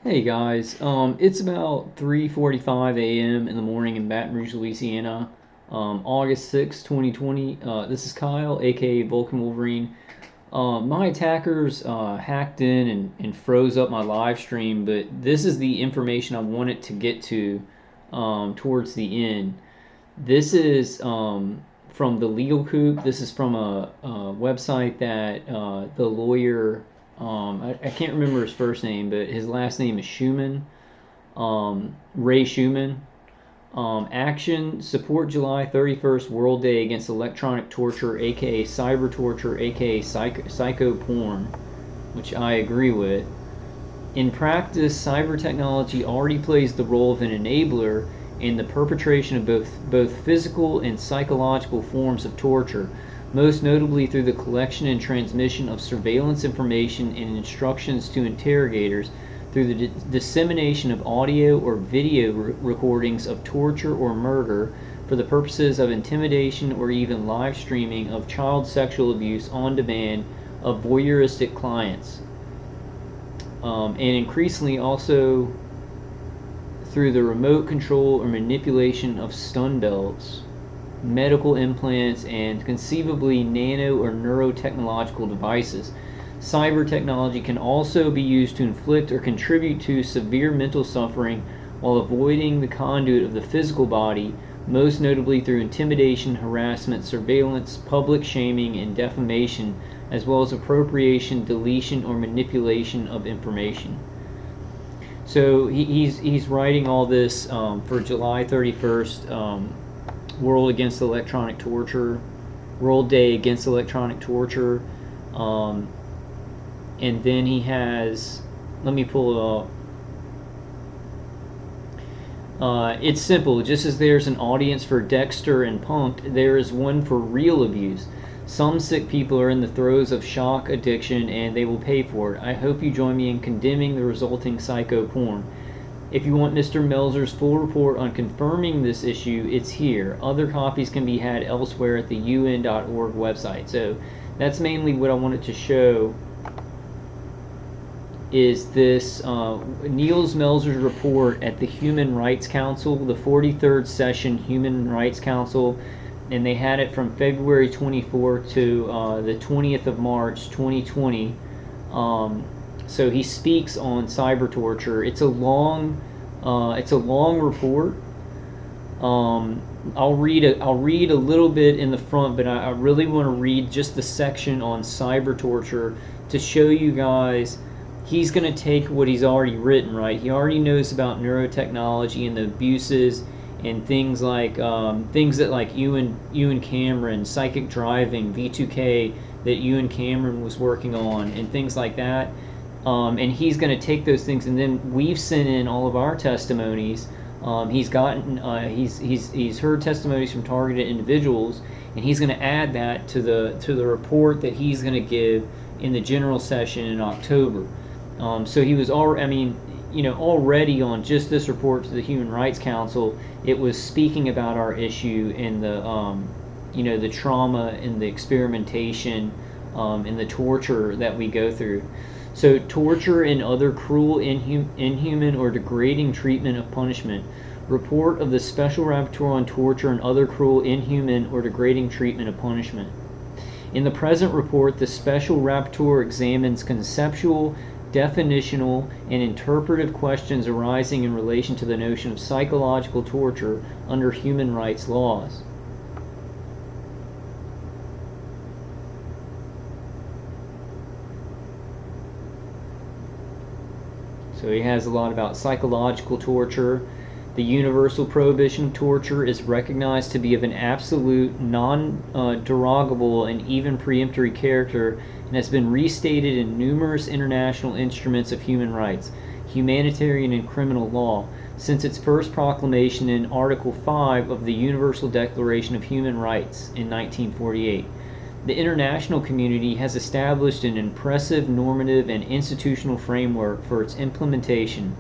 Hey guys, it's about 3:45 a.m. in the morning in Baton Rouge, Louisiana, August 6, 2020. This is Kyle, aka Vulcan Wolverine. My attackers hacked in and froze up my live stream, but this is the information I wanted to get to towards the end. This is from the Legal Coop. This is from a website that the lawyer, I can't remember his first name, but his last name is Schumann, Ray Schumann. Action, support July 31st World Day Against Electronic Torture, aka Cyber Torture, aka Psycho Porn, which I agree with. In practice, cyber technology already plays the role of an enabler in the perpetration of both physical and psychological forms of torture, most notably through the collection and transmission of surveillance information and instructions to interrogators, through the dissemination of audio or video recordings of torture or murder for the purposes of intimidation or even live streaming of child sexual abuse on demand of voyeuristic clients. And increasingly also through the remote control or manipulation of stun belts, medical implants, and conceivably nano or neurotechnological devices. Cyber technology can also be used to inflict or contribute to severe mental suffering while avoiding the conduit of the physical body, most notably through intimidation, harassment, surveillance, public shaming, and defamation, as well as appropriation, deletion, or manipulation of information. So he's writing all this for July 31st, World Against Electronic Torture, World Day Against Electronic Torture, and then he has, let me pull it up. It's simple. Just as there's an audience for Dexter and Punk'd, there is one for real abuse. Some sick people are in the throes of shock addiction and they will pay for it. I hope you join me in condemning the resulting psycho porn. If you want Mr. Melzer's full report on confirming this issue, it's here. Other copies can be had elsewhere at the un.org website. So that's mainly what I wanted to show, is this Nils Melzer's report at the Human Rights Council, the 43rd Session Human Rights Council, and they had it from February 24th to the 20th of March 2020. So he speaks on cyber torture. It's a long report. I'll read a little bit in the front, but I really want to read just the section on cyber torture to show you guys. He's going to take what he's already written, right? He already knows about neurotechnology and the abuses and things that like Ewan Cameron, psychic driving, V2K that Ewan Cameron was working on, and things like that. And he's going to take those things, and then we've sent in all of our testimonies. He's heard testimonies from targeted individuals, and he's going to add that to the report that he's going to give in the general session in October. So he was already on just this report to the Human Rights Council, it was speaking about our issue and the trauma and the experimentation and the torture that we go through. So torture and other cruel, inhuman, or degrading treatment of punishment. Report of the Special Rapporteur on Torture and other cruel, inhuman, or degrading treatment of punishment. In the present report, the Special Rapporteur examines conceptual, definitional, and interpretive questions arising in relation to the notion of psychological torture under human rights laws. So he has a lot about psychological torture. The universal prohibition of torture is recognized to be of an absolute, non-derogable, and even preemptory character, and has been restated in numerous international instruments of human rights, humanitarian and criminal law, since its first proclamation in Article 5 of the Universal Declaration of Human Rights in 1948. The international community has established an impressive normative and institutional framework for its implementation.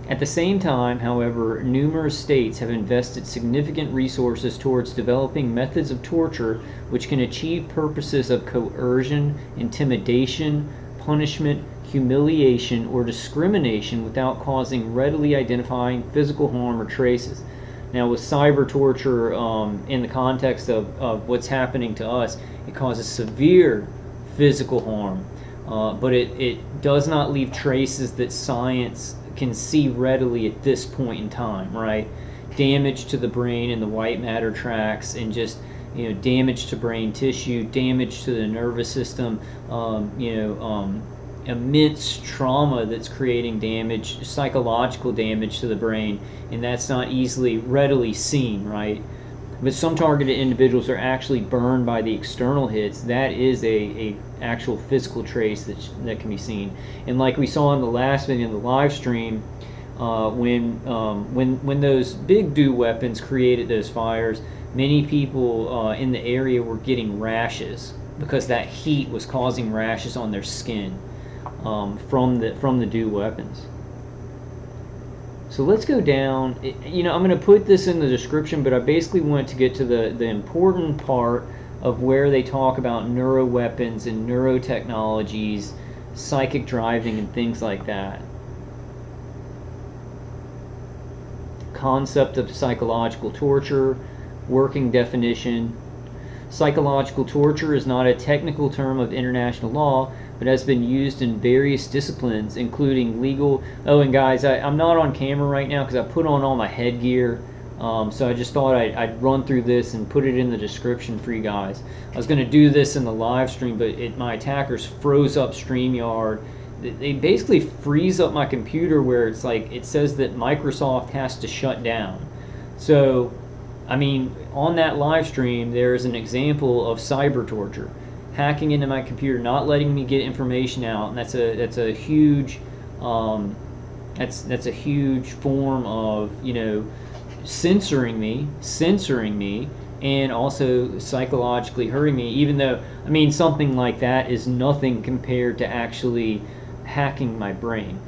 At the same time, however, numerous states have invested significant resources towards developing methods of torture which can achieve purposes of coercion, intimidation, punishment, humiliation, or discrimination without causing readily identifying physical harm or traces. Now, with cyber torture, in the context of what's happening to us, it causes severe physical harm, but it does not leave traces that science can see readily at this point in time, right? Damage to the brain and the white matter tracts, and just damage to brain tissue, damage to the nervous system, immense trauma that's creating damage, psychological damage to the brain, and that's not readily seen, right? But some targeted individuals are actually burned by the external hits. That is a actual physical trace that can be seen. And like we saw in the last video in the live stream, when those big DEW weapons created those fires, many people in the area were getting rashes because that heat was causing rashes on their skin from the DEW weapons. So let's go down. I'm going to put this in the description, but I basically want to get to the important part of where they talk about neuroweapons and neurotechnologies, psychic driving, and things like that. Concept of psychological torture, working definition. Psychological torture is not a technical term of international law, but has been used in various disciplines, including legal. Oh, and guys, I'm not on camera right now because I put on all my headgear, so I just thought I'd run through this and put it in the description for you guys. I was going to do this in the live stream, but my attackers froze up StreamYard. They basically freeze up my computer where it's like it says that Microsoft has to shut down. So, I mean, on that live stream, there's an example of cyber torture, hacking into my computer, not letting me get information out, and that's a huge that's a huge form of censoring me, and also psychologically hurting me. Even though, I mean, something like that is nothing compared to actually hacking my brain,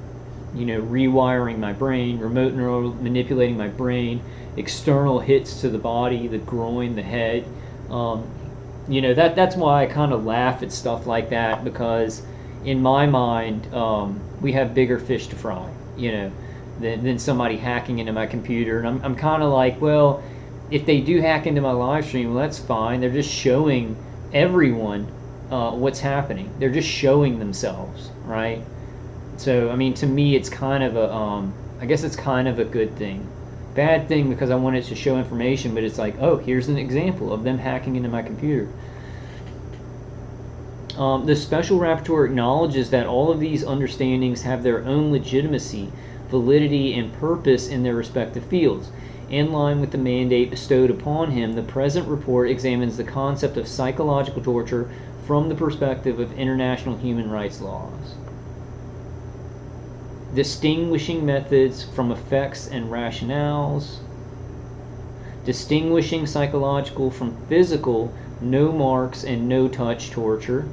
rewiring my brain, remote neural manipulating my brain, external hits to the body, the groin, the head. That's why I kind of laugh at stuff like that, because in my mind, we have bigger fish to fry, than somebody hacking into my computer. And I'm kind of like, well, if they do hack into my live stream, well, that's fine. They're just showing everyone what's happening. They're just showing themselves, right? So, I mean, to me, it's kind of I guess it's kind of a good thing. Bad thing because I wanted to show information, but it's like, oh, here's an example of them hacking into my computer. The Special Rapporteur acknowledges that all of these understandings have their own legitimacy, validity, and purpose in their respective fields. In line with the mandate bestowed upon him, the present report examines the concept of psychological torture from the perspective of international human rights laws. Distinguishing methods from effects and rationales. Distinguishing psychological from physical, no marks and no touch torture.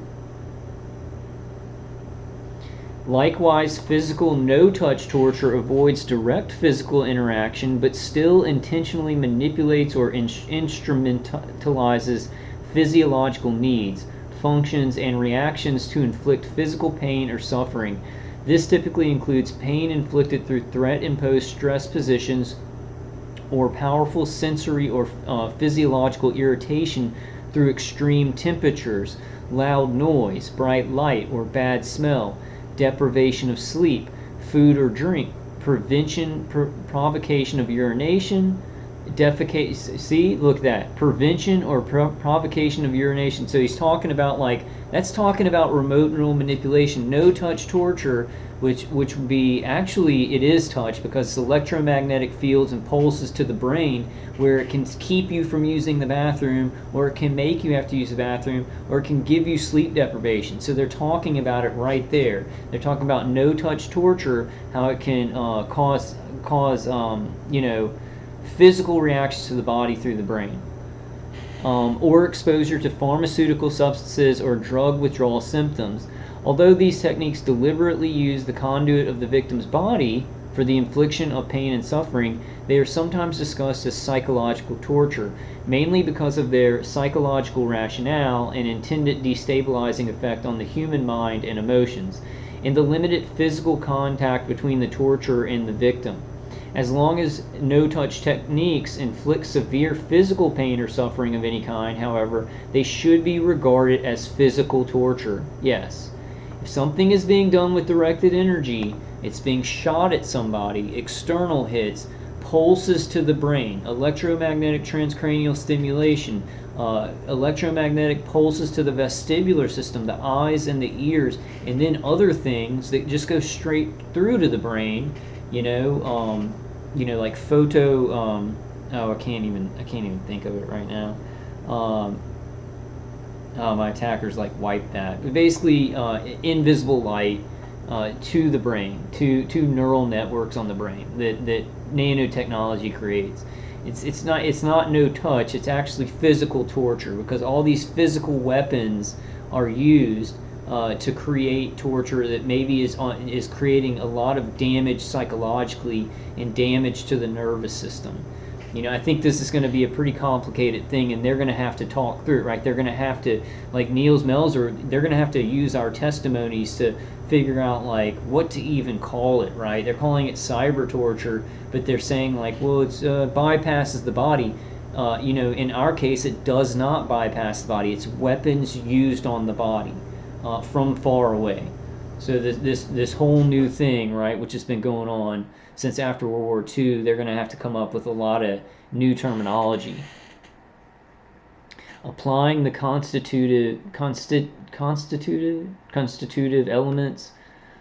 Likewise, physical no-touch torture avoids direct physical interaction, but still intentionally manipulates or instrumentalizes physiological needs, functions, and reactions to inflict physical pain or suffering. This typically includes pain inflicted through threat-imposed stress positions or powerful sensory or physiological irritation through extreme temperatures, loud noise, bright light, or bad smell, deprivation of sleep, food or drink, provocation of urination, defecation. See, look at that. Prevention or provocation of urination. So he's talking about, that's talking about remote neural manipulation, no touch torture, which would be, actually it is touch, because it's electromagnetic fields and pulses to the brain, where it can keep you from using the bathroom, or it can make you have to use the bathroom, or it can give you sleep deprivation. So they're talking about it right there. They're talking about no touch torture, how it can cause physical reactions to the body through the brain, or exposure to pharmaceutical substances or drug withdrawal symptoms. Although these techniques deliberately use the conduit of the victim's body for the infliction of pain and suffering, they are sometimes discussed as psychological torture, mainly because of their psychological rationale and intended destabilizing effect on the human mind and emotions. and the limited physical contact between the torturer and the victim. As long as no-touch techniques inflict severe physical pain or suffering of any kind, however, they should be regarded as physical torture. Yes. If something is being done with directed energy, it's being shot at somebody, external hits, pulses to the brain, electromagnetic transcranial stimulation, electromagnetic pulses to the vestibular system, the eyes and the ears, and then other things that just go straight through to the brain, like photo. I can't even think of it right now. My attackers like wiped that. But basically, invisible light to the brain, to neural networks on the brain that nanotechnology creates. It's not no touch. It's actually physical torture, because all these physical weapons are used to create torture that maybe is creating a lot of damage psychologically and damage to the nervous system. I think this is going to be a pretty complicated thing, and they're going to have to talk through it, right? They're going to have to, like Nils Melzer, they're going to have to use our testimonies to figure out, like, what to even call it, right? They're calling it cyber torture, but they're saying, like, well, it bypasses the body. In our case, it does not bypass the body. It's weapons used on the body from far away. So this whole new thing, right, which has been going on since after World War II, they're going to have to come up with a lot of new terminology. Applying the constitutive elements,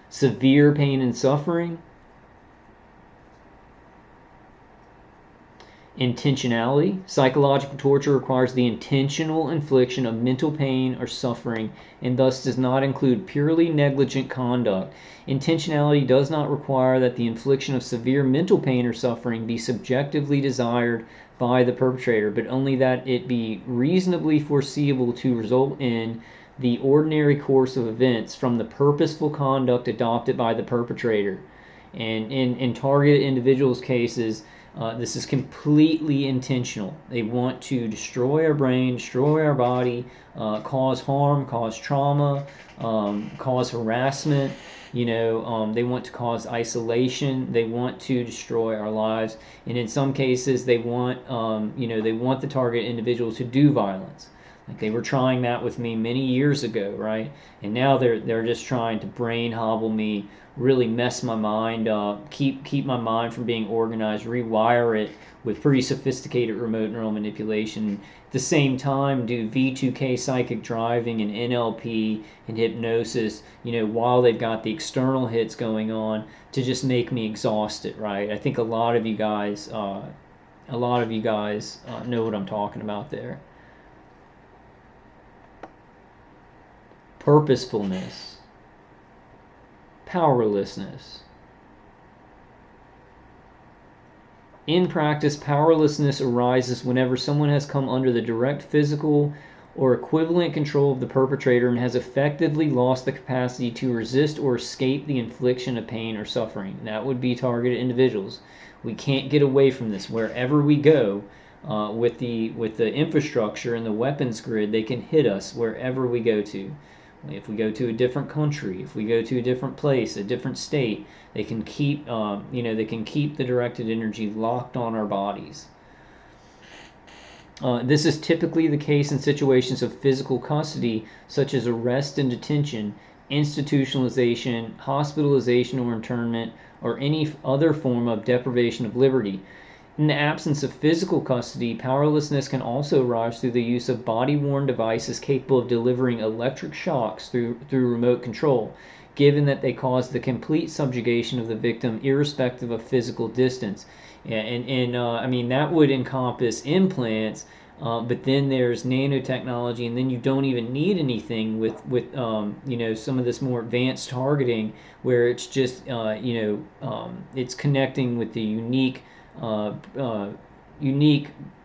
severe pain and suffering, intentionality. Psychological torture requires the intentional infliction of mental pain or suffering, and thus does not include purely negligent conduct. Intentionality does not require that the infliction of severe mental pain or suffering be subjectively desired by the perpetrator, but only that it be reasonably foreseeable to result in the ordinary course of events from the purposeful conduct adopted by the perpetrator. And in targeted individuals' cases, this is completely intentional. They want to destroy our brain, destroy our body, cause harm, cause trauma, cause harassment. They want to cause isolation. They want to destroy our lives, and in some cases, they want the target individual to do violence. Like they were trying that with me many years ago, right? And now they're just trying to brain hobble me, really mess my mind up, keep my mind from being organized, rewire it with pretty sophisticated remote neural manipulation. At the same time, do V2K psychic driving and NLP and hypnosis, while they've got the external hits going on to just make me exhausted, right? I think a lot of you guys know what I'm talking about there. Purposefulness, powerlessness. In practice, powerlessness arises whenever someone has come under the direct physical or equivalent control of the perpetrator and has effectively lost the capacity to resist or escape the infliction of pain or suffering. That would be targeted individuals. We can't get away from this. Wherever we go, with the infrastructure and the weapons grid, they can hit us wherever we go to. If we go to a different country, if we go to a different place, a different state, they can keep the directed energy locked on our bodies. This is typically the case in situations of physical custody, such as arrest and detention, institutionalization, hospitalization or internment, or any other form of deprivation of liberty. In the absence of physical custody, powerlessness can also arise through the use of body-worn devices capable of delivering electric shocks through remote control, given that they cause the complete subjugation of the victim irrespective of physical distance. I mean, that would encompass implants, but then there's nanotechnology, and then you don't even need anything with some of this more advanced targeting, where it's just it's connecting with the unique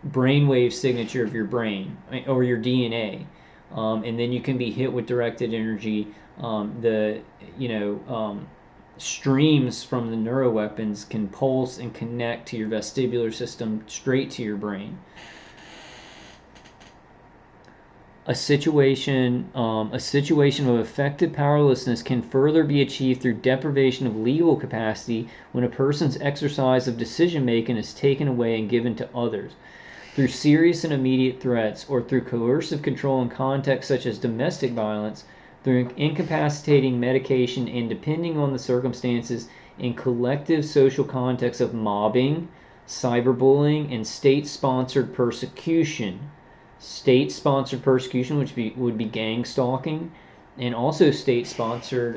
brainwave signature of your brain or your DNA, and then you can be hit with directed energy. Streams from the neuroweapons can pulse and connect to your vestibular system straight to your brain. A situation of effective powerlessness can further be achieved through deprivation of legal capacity when a person's exercise of decision making is taken away and given to others. Through serious and immediate threats, or through coercive control in contexts such as domestic violence, through incapacitating medication, and depending on the circumstances in collective social contexts of mobbing, cyberbullying, and state-sponsored persecution. State-sponsored persecution, which would be gang stalking, and also state-sponsored,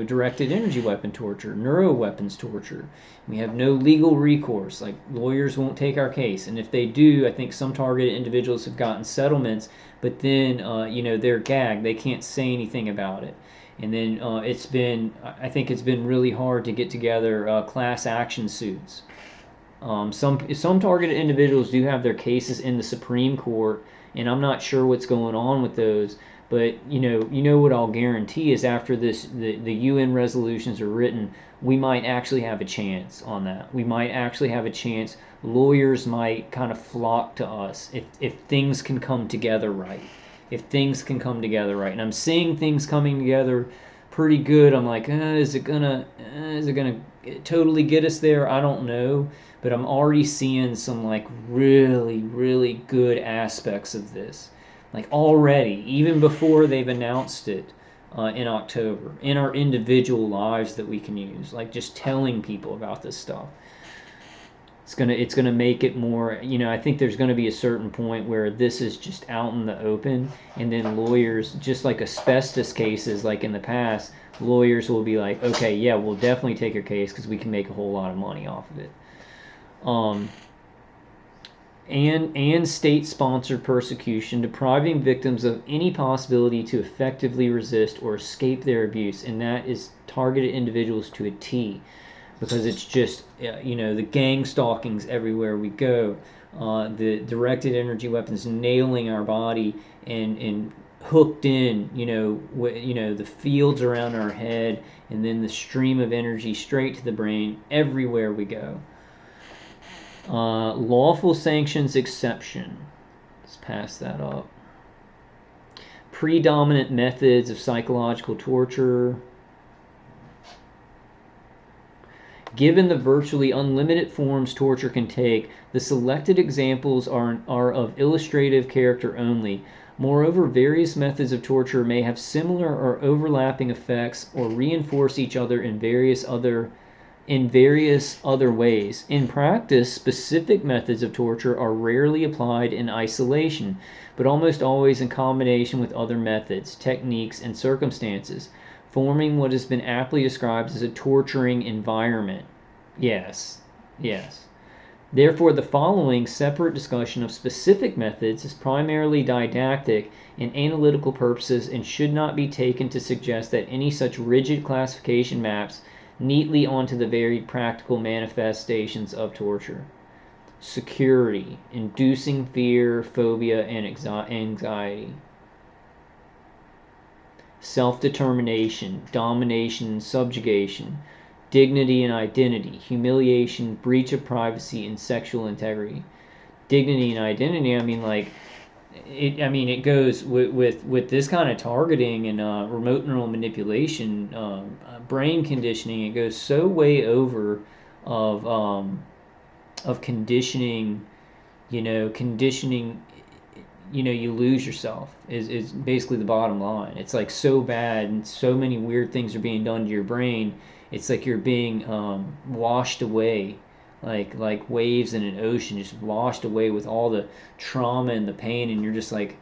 directed energy weapon torture, neuroweapons torture. We have no legal recourse. Like, lawyers won't take our case, and if they do, I think some targeted individuals have gotten settlements, but then, they're gagged. They can't say anything about it. And then I think it's been really hard to get together class action suits. Some targeted individuals do have their cases in the Supreme Court, and I'm not sure what's going on with those. But what I'll guarantee is after the UN resolutions are written, we might actually have a chance on that. We might actually have a chance. Lawyers might kind of flock to us if things can come together right. If things can come together right, and I'm seeing things coming together pretty good. I'm like, is it gonna totally get us there? I don't know, but I'm already seeing some like really, really good aspects of this. Like already, even before they've announced it in October, in our individual lives that we can use, like just telling people about this stuff. It's gonna make it more. I think there's gonna be a certain point where this is just out in the open, and then lawyers, just like asbestos cases, like in the past, lawyers will be like, okay, yeah, we'll definitely take your case because we can make a whole lot of money off of it. And state-sponsored persecution, depriving victims of any possibility to effectively resist or escape their abuse, and that is targeted individuals to a T, because it's just the gang stalkings everywhere we go, the directed energy weapons nailing our body and hooked in, the fields around our head, and then the stream of energy straight to the brain everywhere we go. Lawful sanctions exception. Let's pass that up. Predominant methods of psychological torture. Given the virtually unlimited forms torture can take, the selected examples are of illustrative character only. Moreover, various methods of torture may have similar or overlapping effects or reinforce each other in various other ways. In practice, specific methods of torture are rarely applied in isolation, but almost always in combination with other methods, techniques, and circumstances, forming what has been aptly described as a torturing environment. Yes. Therefore, the following separate discussion of specific methods is primarily didactic and analytical purposes and should not be taken to suggest that any such rigid classification maps neatly onto the very practical manifestations of torture. Security, inducing fear, phobia, and anxiety. Self-determination, domination, subjugation. Dignity and identity, humiliation, breach of privacy, and sexual integrity. Dignity and identity, it goes with this kind of targeting and remote neural manipulation, brain conditioning. It goes so way over of conditioning. Conditioning. You lose yourself is basically the bottom line. It's like so bad, and so many weird things are being done to your brain. It's like you're being washed away. Like waves in an ocean, just washed away with all the trauma and the pain, and you're just like,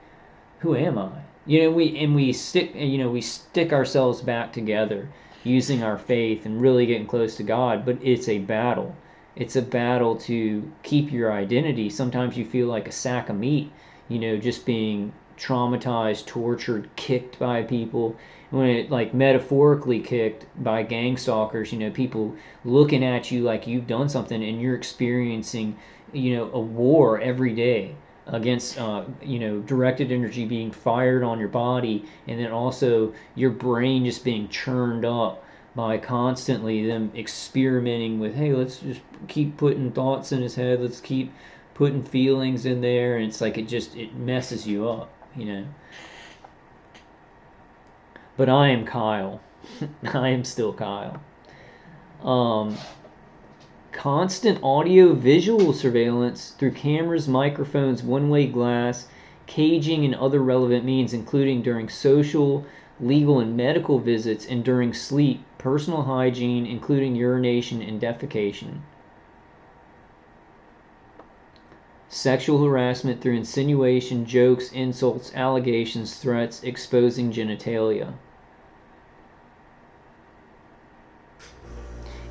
who am I? We stick ourselves back together using our faith and really getting close to God, but it's a battle. It's a battle to keep your identity. Sometimes you feel like a sack of meat, just being traumatized, tortured, kicked by people. When it, like, metaphorically kicked by gang stalkers, people looking at you like you've done something, and you're experiencing, a war every day against, directed energy being fired on your body, and then also your brain just being churned up by constantly them experimenting with, hey, let's just keep putting thoughts in his head, let's keep putting feelings in there, and it's like it messes you up. you know. But I am Kyle. I am still Kyle. Constant audio-visual surveillance through cameras, microphones, one-way glass, caging, and other relevant means, including during social, legal, and medical visits, and during sleep, personal hygiene, including urination and defecation. Sexual harassment through insinuation, jokes, insults, allegations, threats, exposing genitalia.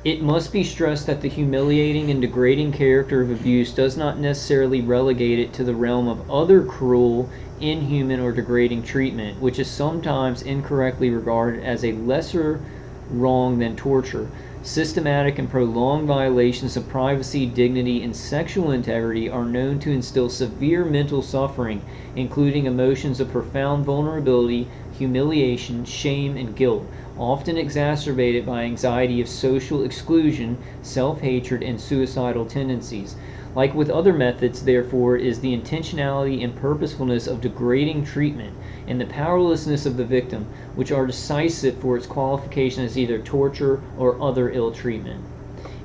It must be stressed that the humiliating and degrading character of abuse does not necessarily relegate it to the realm of other cruel, inhuman, or degrading treatment, which is sometimes incorrectly regarded as a lesser wrong than torture. Systematic and prolonged violations of privacy, dignity, and sexual integrity are known to instill severe mental suffering, including emotions of profound vulnerability, humiliation, shame, and guilt, often exacerbated by anxiety of social exclusion, self-hatred, and suicidal tendencies. Like with other methods, therefore, is the intentionality and purposefulness of degrading treatment and the powerlessness of the victim, which are decisive for its qualification as either torture or other ill treatment.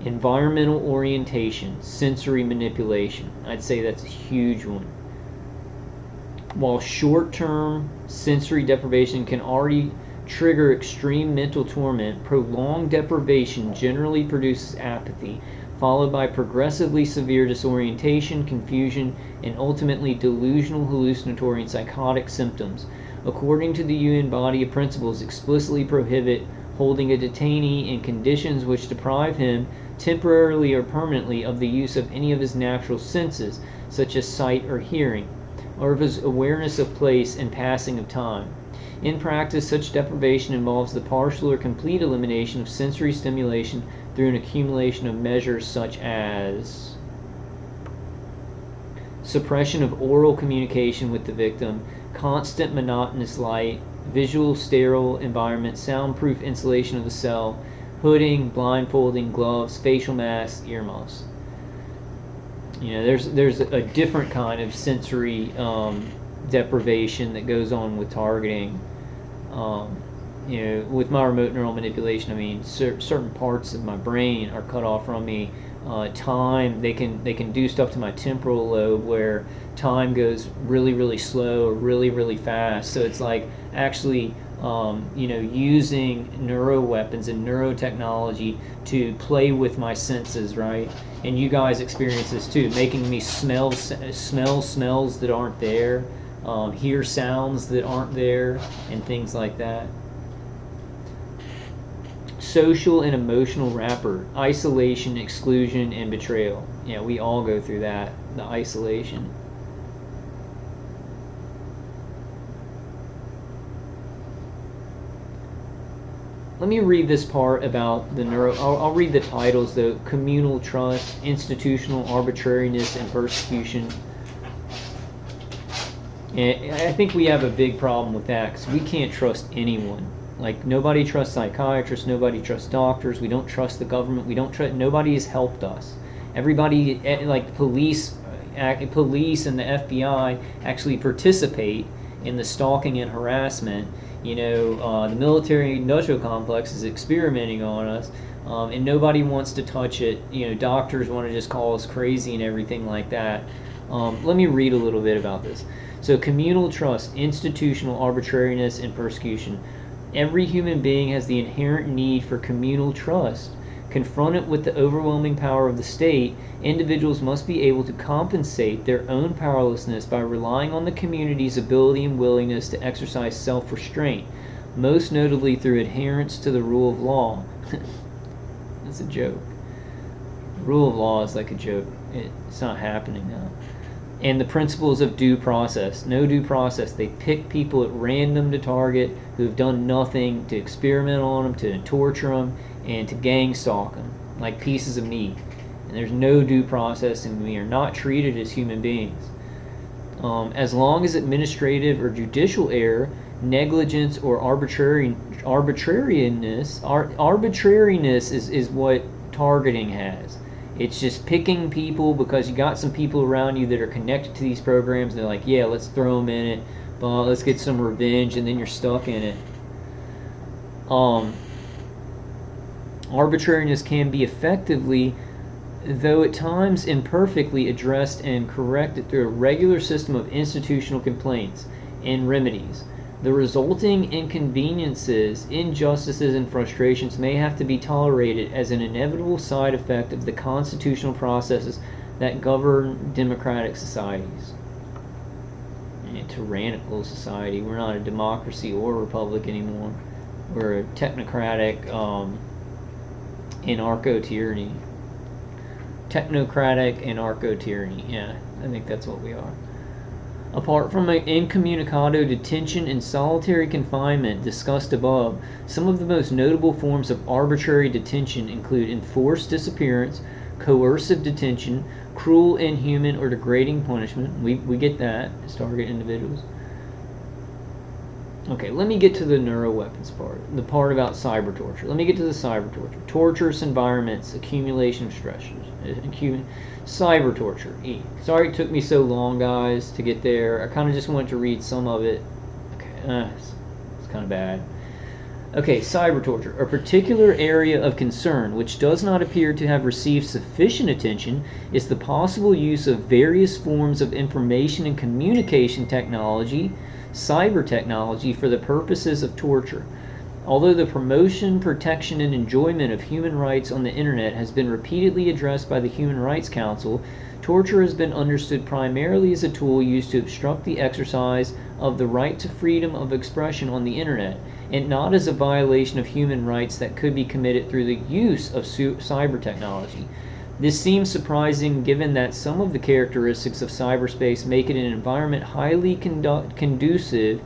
Environmental orientation, sensory manipulation. I'd say that's a huge one. While short-term sensory deprivation can already trigger extreme mental torment, prolonged deprivation generally produces apathy, followed by progressively severe disorientation, confusion, and ultimately delusional, hallucinatory, and psychotic symptoms. According to the UN body of principles, explicitly prohibit holding a detainee in conditions which deprive him, temporarily or permanently, of the use of any of his natural senses, such as sight or hearing, or of his awareness of place and passing of time. In practice, such deprivation involves the partial or complete elimination of sensory stimulation through an accumulation of measures such as suppression of oral communication with the victim, constant monotonous light, visual sterile environment, soundproof insulation of the cell, hooding, blindfolding, gloves, facial masks, earmuffs. You know, there's a different kind of sensory deprivation that goes on with targeting. You know, with my remote neural manipulation, I mean, certain parts of my brain are cut off from me. Time, they can do stuff to my temporal lobe where time goes really, really slow or really, really fast. So it's like actually, you know, using neuro weapons and neurotechnology to play with my senses, right? And you guys experience this too, making me smell smells that aren't there, hear sounds that aren't there, and things like that. Social and emotional wrapper, isolation, exclusion, and betrayal. Yeah, we all go through that, the isolation. Let me read this part about the neuro. I'll read the titles though. Communal trust, institutional arbitrariness, and persecution. And I think we have a big problem with that because we can't trust anyone. Like, nobody trusts psychiatrists, nobody trusts doctors, we don't trust the government, we don't trust, nobody has helped us. Everybody, like police and the FBI actually participate in the stalking and harassment. You know, the military-industrial complex is experimenting on us, and nobody wants to touch it. You know, doctors want to just call us crazy and everything like that. Let me read a little bit about this. So, communal trust, institutional arbitrariness, and persecution. Every human being has the inherent need for communal trust. Confronted with the overwhelming power of the state, individuals must be able to compensate their own powerlessness by relying on the community's ability and willingness to exercise self-restraint, most notably through adherence to the rule of law. That's a joke. The rule of law is like a joke. It's not happening now. And the principles of due process. No due process. They pick people at random to target who have done nothing, to experiment on them, to torture them, and to gang stalk them like pieces of meat. And there's no due process, and we are not treated as human beings. As long as administrative or judicial error, negligence, or arbitrariness is what targeting has. It's just picking people because you got some people around you that are connected to these programs. They're like, yeah, let's throw them in it. let's get some revenge, and then you're stuck in it. Arbitrariness can be effectively, though at times imperfectly, addressed and corrected through a regular system of institutional complaints and remedies. The resulting inconveniences, injustices, and frustrations may have to be tolerated as an inevitable side effect of the constitutional processes that govern democratic societies. A tyrannical society. We're not a democracy or a republic anymore. We're a technocratic anarcho-tyranny. Technocratic anarcho-tyranny. Yeah, I think that's what we are. Apart from incommunicado detention and solitary confinement discussed above, some of the most notable forms of arbitrary detention include enforced disappearance, coercive detention, cruel, inhuman, or degrading punishment. We get that as target individuals. Okay, let me get to the neuroweapons part, the part about cyber torture. Let me get to the cyber torture. Torturous environments, accumulation of stressors. Cyber torture. Sorry it took me so long, guys, to get there. I kind of just wanted to read some of it. Okay, it's kind of bad. Okay, cyber torture. A particular area of concern which does not appear to have received sufficient attention is the possible use of various forms of information and communication technology, cyber technology, for the purposes of torture. Although the promotion, protection, and enjoyment of human rights on the internet has been repeatedly addressed by the Human Rights Council, torture has been understood primarily as a tool used to obstruct the exercise of the right to freedom of expression on the internet, and not as a violation of human rights that could be committed through the use of cyber technology. This seems surprising given that some of the characteristics of cyberspace make it an environment highly conducive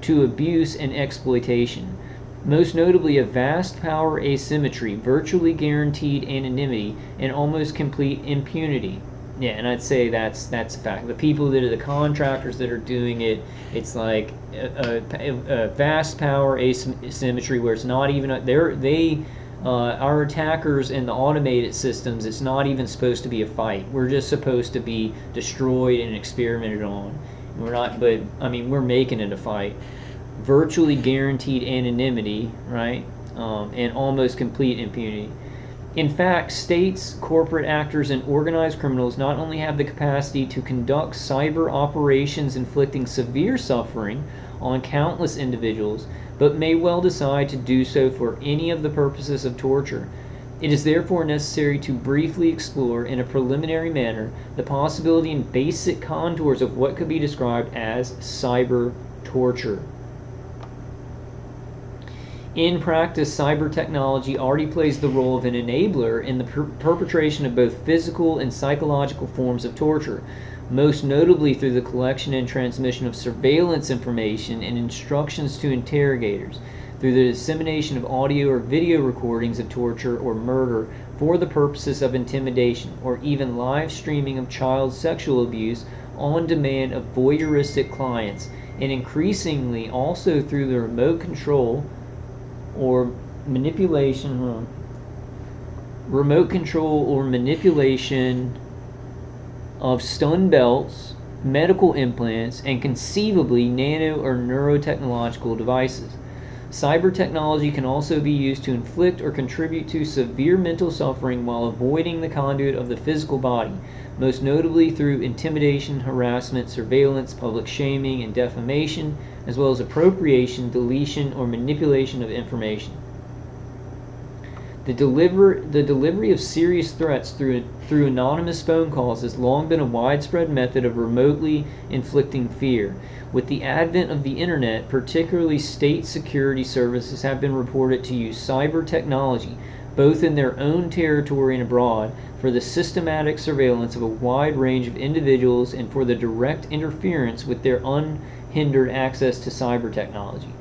to abuse and exploitation. Most notably, a vast power asymmetry, virtually guaranteed anonymity, and almost complete impunity. Yeah, and I'd say that's a fact. The people that are the contractors that are doing it, it's like a vast power asymmetry where it's not even our attackers in the automated systems. It's not even supposed to be a fight. We're just supposed to be destroyed and experimented on. We're not, but I mean, we're making it a fight. Virtually guaranteed anonymity, right? And almost complete impunity. In fact, states, corporate actors, and organized criminals not only have the capacity to conduct cyber operations inflicting severe suffering on countless individuals, but may well decide to do so for any of the purposes of torture. It is therefore necessary to briefly explore in a preliminary manner the possibility and basic contours of what could be described as cyber torture. In practice, cyber technology already plays the role of an enabler in the perpetration of both physical and psychological forms of torture, most notably through the collection and transmission of surveillance information and instructions to interrogators, through the dissemination of audio or video recordings of torture or murder for the purposes of intimidation, or even live streaming of child sexual abuse on demand of voyeuristic clients, and increasingly also through the remote control or manipulation of stun belts, medical implants, and conceivably nano or neurotechnological devices. Cyber technology can also be used to inflict or contribute to severe mental suffering while avoiding the conduit of the physical body, most notably through intimidation, harassment, surveillance, public shaming, and defamation, as well as appropriation, deletion, or manipulation of information. The delivery of serious threats through anonymous phone calls has long been a widespread method of remotely inflicting fear. With the advent of the internet, particularly state security services have been reported to use cyber technology, both in their own territory and abroad, for the systematic surveillance of a wide range of individuals and for the direct interference with their unhindered access to cyber technology.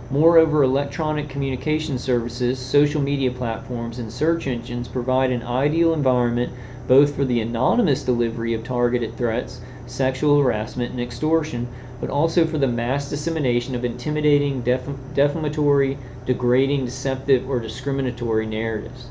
Moreover, electronic communication services, social media platforms, and search engines provide an ideal environment both for the anonymous delivery of targeted threats, sexual harassment, and extortion, but also for the mass dissemination of intimidating, defamatory, degrading, deceptive, or discriminatory narratives.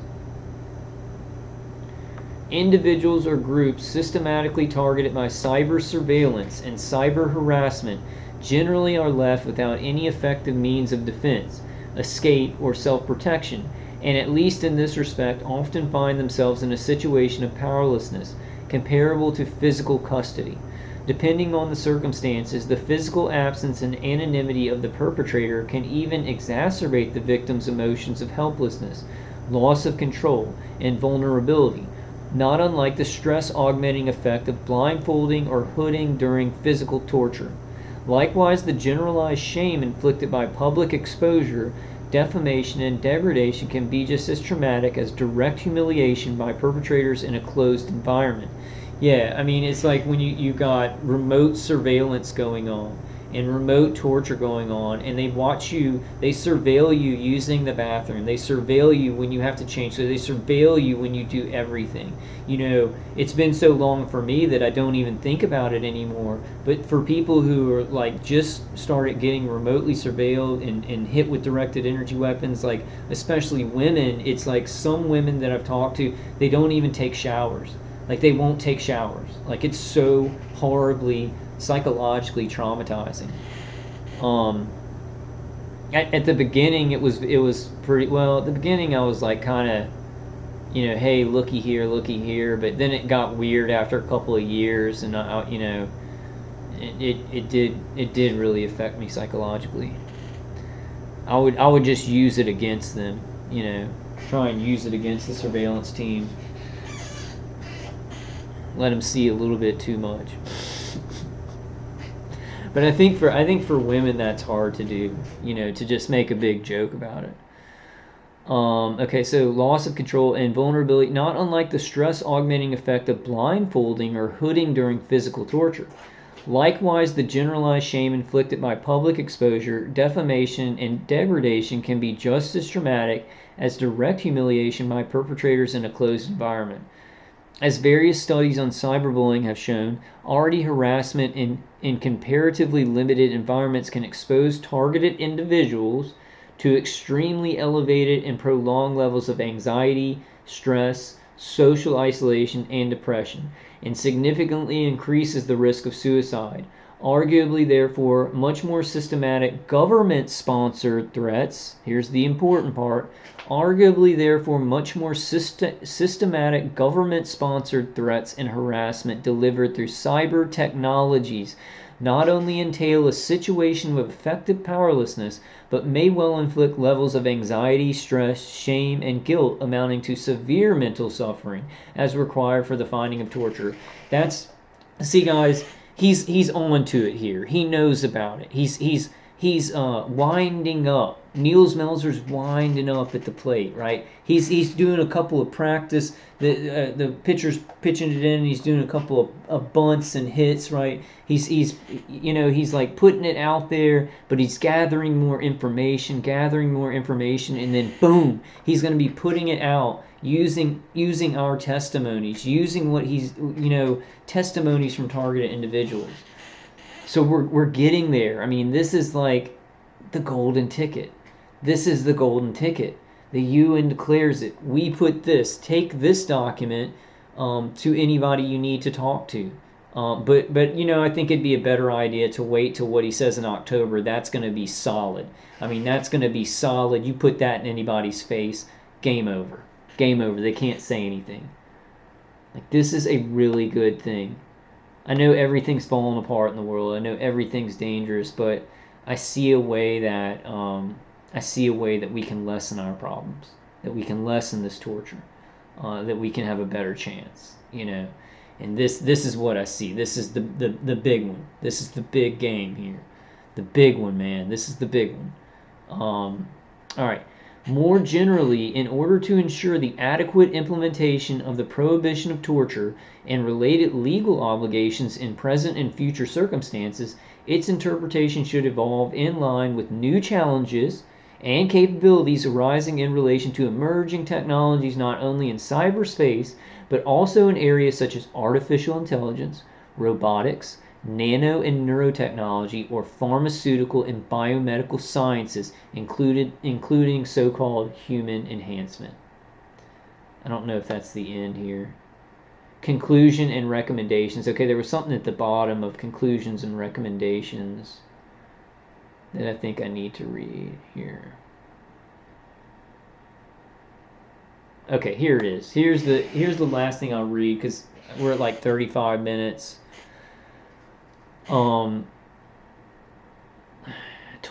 Individuals or groups systematically targeted by cyber surveillance and cyber harassment generally are left without any effective means of defense, escape, or self-protection, and at least in this respect often find themselves in a situation of powerlessness comparable to physical custody. Depending on the circumstances, the physical absence and anonymity of the perpetrator can even exacerbate the victim's emotions of helplessness, loss of control, and vulnerability, not unlike the stress-augmenting effect of blindfolding or hooding during physical torture. Likewise, the generalized shame inflicted by public exposure, defamation, and degradation can be just as traumatic as direct humiliation by perpetrators in a closed environment. Yeah, I mean, it's like when you got remote surveillance going on and remote torture going on, and they watch you, they surveil you using the bathroom, they surveil you when you have to change, so they surveil you when you do everything. You know, it's been so long for me that I don't even think about it anymore, but for people who are like just started getting remotely surveilled and hit with directed energy weapons, like especially women, it's like some women that I've talked to, they don't even take showers. Like they won't take showers. Like it's so horribly psychologically traumatizing. At the beginning it was pretty well. At the beginning I was like kind of, you know, hey, looky here, but then it got weird after a couple of years, and you know, it did really affect me psychologically. I would just use it against them, you know, try and use it against the surveillance team. Let them see a little bit too much. But I think for women that's hard to do, you know, to just make a big joke about it. Okay, so loss of control and vulnerability, not unlike the stress augmenting effect of blindfolding or hooding during physical torture. Likewise, the generalized shame inflicted by public exposure, defamation, and degradation can be just as traumatic as direct humiliation by perpetrators in a closed environment. As various studies on cyberbullying have shown, already harassment in comparatively limited environments can expose targeted individuals to extremely elevated and prolonged levels of anxiety, stress, social isolation, and depression, and significantly increases the risk of suicide. Arguably, therefore, much more systematic government-sponsored threats, here's the important part, arguably, therefore, much more systematic government-sponsored threats and harassment delivered through cyber technologies not only entail a situation of effective powerlessness, but may well inflict levels of anxiety, stress, shame, and guilt amounting to severe mental suffering, as required for the finding of torture. See, guys, he's on to it here. He knows about it. He's winding up. Nils Melzer's winding up at the plate, right? He's doing a couple of practice. The pitcher's pitching it in, and he's doing a couple of bunts and hits, right? He's like putting it out there, but he's gathering more information, and then boom, he's going to be putting it out using our testimonies, using what he's, testimonies from targeted individuals. So we're getting there. I mean, this is like the golden ticket. This is the golden ticket. The UN declares it. We put this. Take this document to anybody you need to talk to. But I think it'd be a better idea to wait till what he says in October. That's going to be solid. I mean, that's going to be solid. You put that in anybody's face, game over. Game over. They can't say anything. Like, this is a really good thing. I know everything's falling apart in the world. I know everything's dangerous, but I see a way that we can lessen our problems, that we can lessen this torture, that we can have a better chance, And this is what I see. This is the big one. This is the big game here, the big one, man. This is the big one. All right. More generally, in order to ensure the adequate implementation of the prohibition of torture and related legal obligations in present and future circumstances, its interpretation should evolve in line with new challenges and capabilities arising in relation to emerging technologies not only in cyberspace, but also in areas such as artificial intelligence, robotics, nano and neurotechnology, or pharmaceutical and biomedical sciences, including so-called human enhancement. I don't know if that's the end here. Conclusion and recommendations. Okay, there was something at the bottom of conclusions and recommendations. that I think I need to read here. Okay, here it is. Here's the last thing I'll read because we're at like 35 minutes. Um,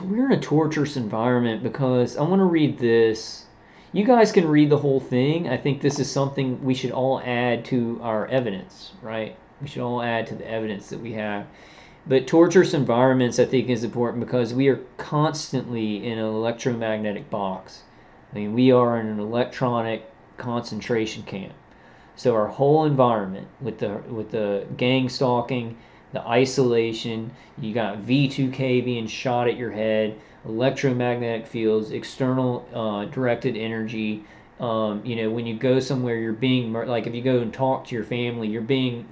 we're in a torturous environment because I want to read this. You guys can read the whole thing. I think this is something we should all add to our evidence, right? We should all add to the evidence that we have. But torturous environments, I think, is important because we are constantly in an electromagnetic box. I mean, we are in an electronic concentration camp. So our whole environment with the gang stalking, the isolation, you got V2K being shot at your head, electromagnetic fields, external directed energy. When you go somewhere, you're being like if you go and talk to your family, you're being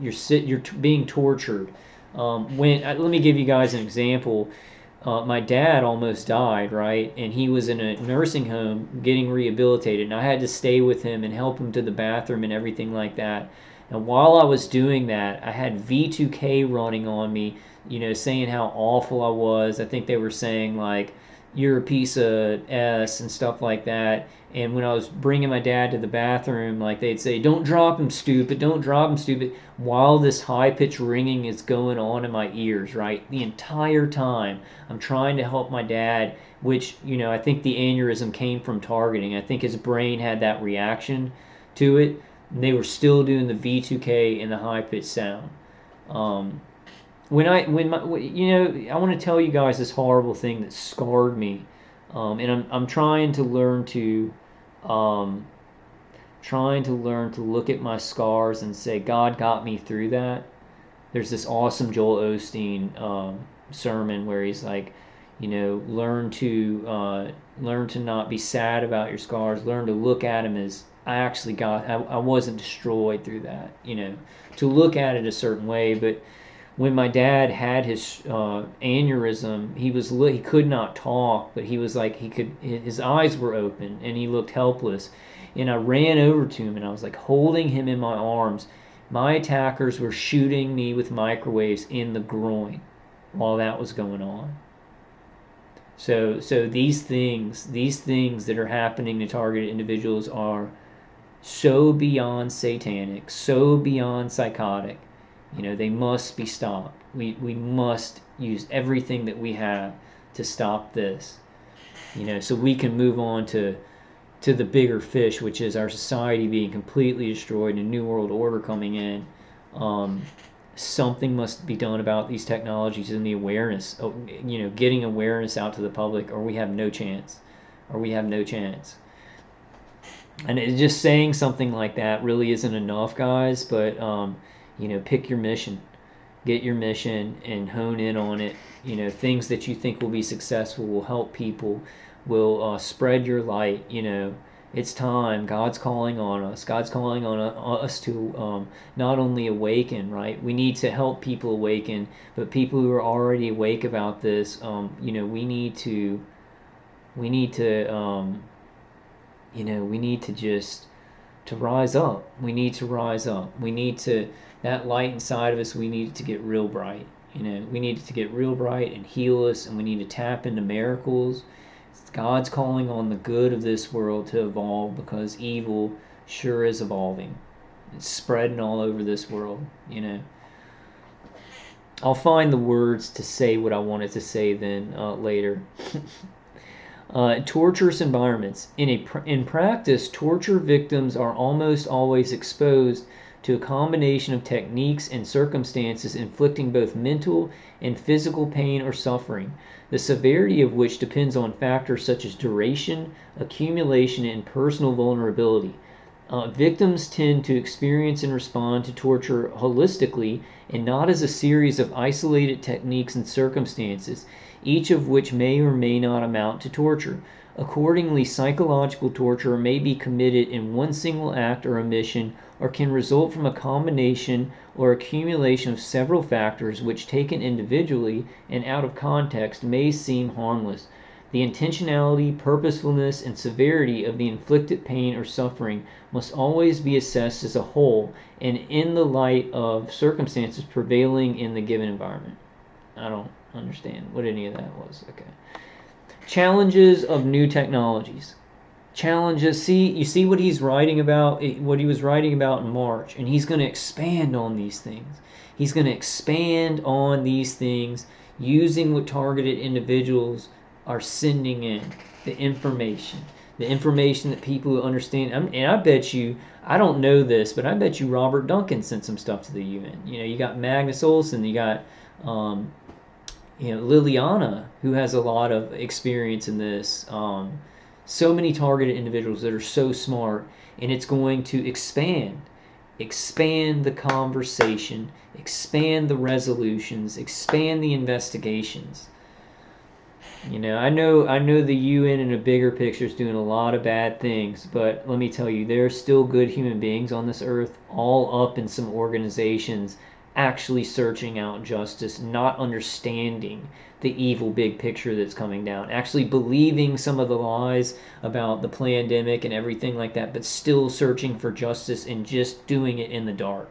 tortured. Let me give you guys an example. My dad almost died, right? And he was in a nursing home getting rehabilitated, and I had to stay with him and help him to the bathroom and everything like that. And while I was doing that, I had V2K running on me, saying how awful I was. I think they were saying, like, you're a piece of S and stuff like that. And when I was bringing my dad to the bathroom, like, they'd say, don't drop him, stupid, don't drop him, stupid, while this high-pitched ringing is going on in my ears, right? The entire time I'm trying to help my dad, which, I think the aneurysm came from targeting. I think his brain had that reaction to it. And they were still doing the V2K and the high-pitched sound. Um, I want to tell you guys this horrible thing that scarred me, and I'm um, trying to learn to look at my scars and say God got me through that. There's this awesome Joel Osteen sermon where he's like, learn to not be sad about your scars. Learn to look at them as I wasn't destroyed through that. To look at it a certain way, but when my dad had his aneurysm, he could not talk, but he was like his eyes were open and he looked helpless. And I ran over to him and I was like holding him in my arms. My attackers were shooting me with microwaves in the groin while that was going on. So these things that are happening to targeted individuals are so beyond satanic, so beyond psychotic. They must be stopped. We must use everything that we have to stop this. So we can move on to the bigger fish, which is our society being completely destroyed and a new world order coming in. Something must be done about these technologies and the awareness. Getting awareness out to the public, or we have no chance. And just saying something like that really isn't enough, guys. But pick your mission, get your mission, and hone in on it. Things that you think will be successful, will help people, will spread your light. It's time. God's calling on us. God's calling on us to not only awaken, right? We need to help people awaken, but people who are already awake about this, we need to just to rise up. We need to rise up. We need to, that light inside of us, we need it to get real bright. We need it to get real bright and heal us, and we need to tap into miracles. God's calling on the good of this world to evolve because evil sure is evolving. It's spreading all over this world. I'll find the words to say what I wanted to say then later. Torturous environments. In practice, torture victims are almost always exposed to a combination of techniques and circumstances inflicting both mental and physical pain or suffering, the severity of which depends on factors such as duration, accumulation, and personal vulnerability. Victims tend to experience and respond to torture holistically and not as a series of isolated techniques and circumstances, each of which may or may not amount to torture. Accordingly, psychological torture may be committed in one single act or omission, or can result from a combination or accumulation of several factors which, taken individually and out of context, may seem harmless. The intentionality, purposefulness, and severity of the inflicted pain or suffering must always be assessed as a whole and in the light of circumstances prevailing in the given environment. I don't understand what any of that was. Okay. Challenges of new technologies. Challenges. You see what he's writing about, what he was writing about in March, and he's going to expand on these things. He's going to expand on these things using what targeted individuals are sending in, the information that people who understand. And I bet you, I don't know this, but I bet you Robert Duncan sent some stuff to the UN. You got Magnus Olson, you got Liliana, who has a lot of experience in this. So many targeted individuals that are so smart, and it's going to expand the conversation, expand the resolutions, expand the investigations. I know the UN in a bigger picture is doing a lot of bad things, but let me tell you, there are still good human beings on this earth, all up in some organizations actually searching out justice, not understanding the evil big picture that's coming down, actually believing some of the lies about the pandemic and everything like that, but still searching for justice and just doing it in the dark.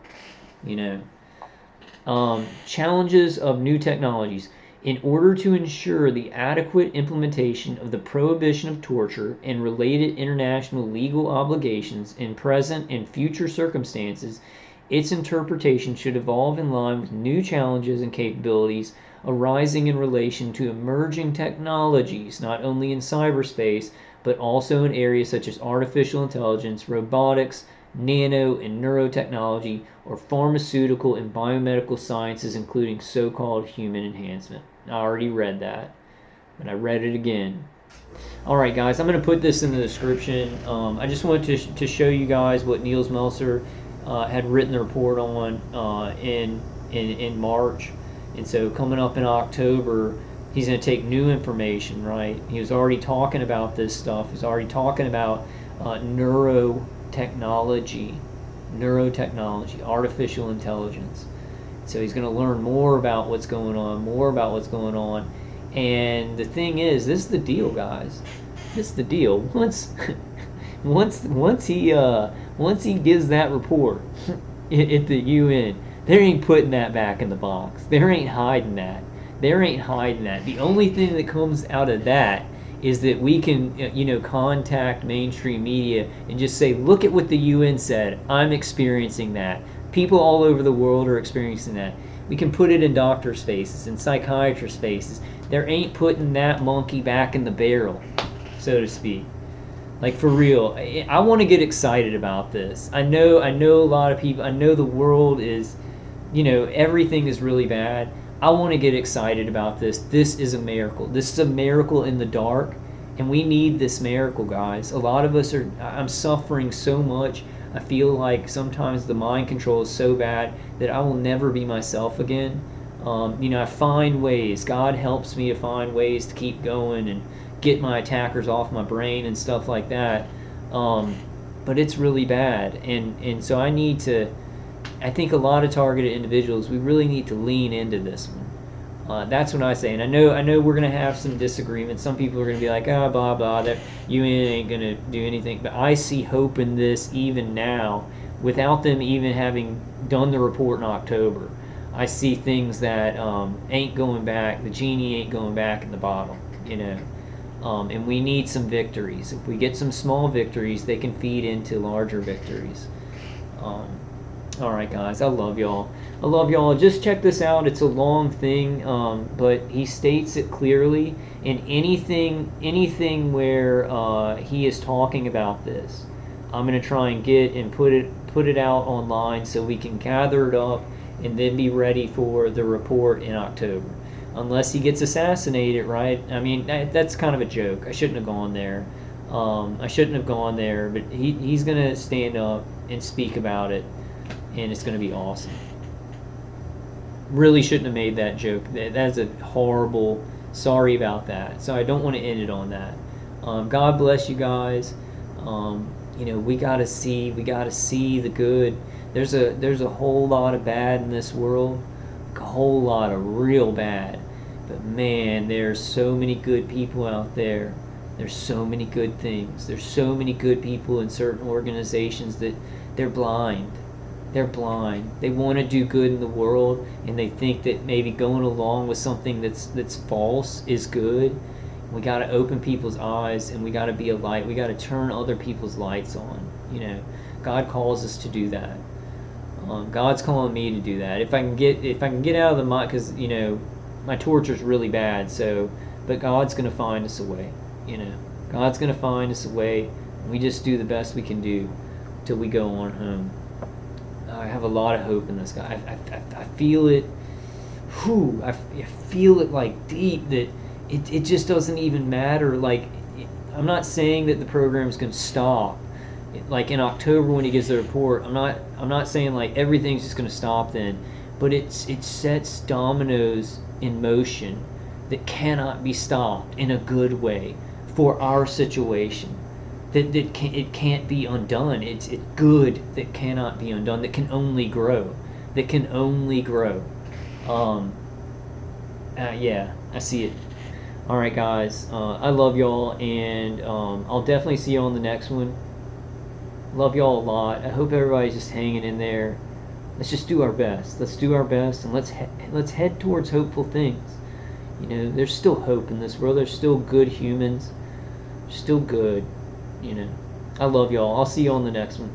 Challenges of new technologies. In order to ensure the adequate implementation of the prohibition of torture and related international legal obligations in present and future circumstances, its interpretation should evolve in line with new challenges and capabilities arising in relation to emerging technologies, not only in cyberspace, but also in areas such as artificial intelligence, robotics, nano and neurotechnology, or pharmaceutical and biomedical sciences, including so-called human enhancement. I already read that, but I read it again. Alright guys, I'm going to put this in the description. I just wanted to show you guys what Nils Melzer had written the report on in March. And so coming up in October, he's going to take new information, right? He was already talking about this stuff. He's already talking about neurotechnology, artificial intelligence. So he's going to learn more about what's going on, And the thing is, this is the deal, guys. This is the deal. Once he gives that report at the UN, there ain't putting that back in the box. There ain't hiding that. The only thing that comes out of that is that we can, contact mainstream media and just say, look at what the UN said. I'm experiencing that. People all over the world are experiencing that. We can put it in doctors' faces, in psychiatrists' faces. There ain't putting that monkey back in the barrel, so to speak. Like, for real, I want to get excited about this. I know a lot of people, I know the world is, everything is really bad. I want to get excited about this. This is a miracle. This is a miracle in the dark, and we need this miracle, guys. A lot of us I'm suffering so much. I feel like sometimes the mind control is so bad that I will never be myself again. I find ways. God helps me to find ways to keep going and get my attackers off my brain and stuff like that. But it's really bad. And so I think a lot of targeted individuals, we really need to lean into this one. That's what I say. And I know we're going to have some disagreements. Some people are going to be like, blah, blah, that UN ain't going to do anything. But I see hope in this even now, without them even having done the report in October. I see things that ain't going back. The genie ain't going back in the bottle, and we need some victories. If we get some small victories, they can feed into larger victories. Alright guys, I love y'all. Just check this out. It's a long thing, but he states it clearly. In anything where he is talking about this, I'm going to try and get and put it out online so we can gather it up and then be ready for the report in October. Unless he gets assassinated, right? I mean, that's kind of a joke. I shouldn't have gone there. But he's going to stand up and speak about it, and it's going to be awesome. Really shouldn't have made that joke. That's a horrible, sorry about that. So I don't want to end it on that. God bless you guys. We gotta see the good. There's a whole lot of bad in this world, a whole lot of real bad. But man, there's so many good people out there. There's so many good things. There's so many good people in certain organizations that they're blind. They're blind. They want to do good in the world, and they think that maybe going along with something that's false is good. We got to open people's eyes, and we got to be a light. We got to turn other people's lights on. You know, God calls us to do that. God's calling me to do that. If I can get out of the mind, because you know, my torture's really bad. So, but God's gonna find us a way. You know, God's gonna find us a way. We just do the best we can do till we go on home. I have a lot of hope in this guy. I feel it. Whew, I feel it like deep that it just doesn't even matter. Like, I'm not saying that the program's gonna stop. Like in October when he gives the report, I'm not saying like everything's just gonna stop then, but it sets dominoes in motion that cannot be stopped in a good way for our situation. It can't be undone. It's good that cannot be undone. That can only grow. That can only grow. Yeah, I see it. All right, guys. I love y'all, and I'll definitely see you on the next one. Love y'all a lot. I hope everybody's just hanging in there. Let's just do our best. Let's do our best, and let's head towards hopeful things. You know, there's still hope in this world. There's still good humans. Still good. You know, I love y'all. I'll see you on the next one.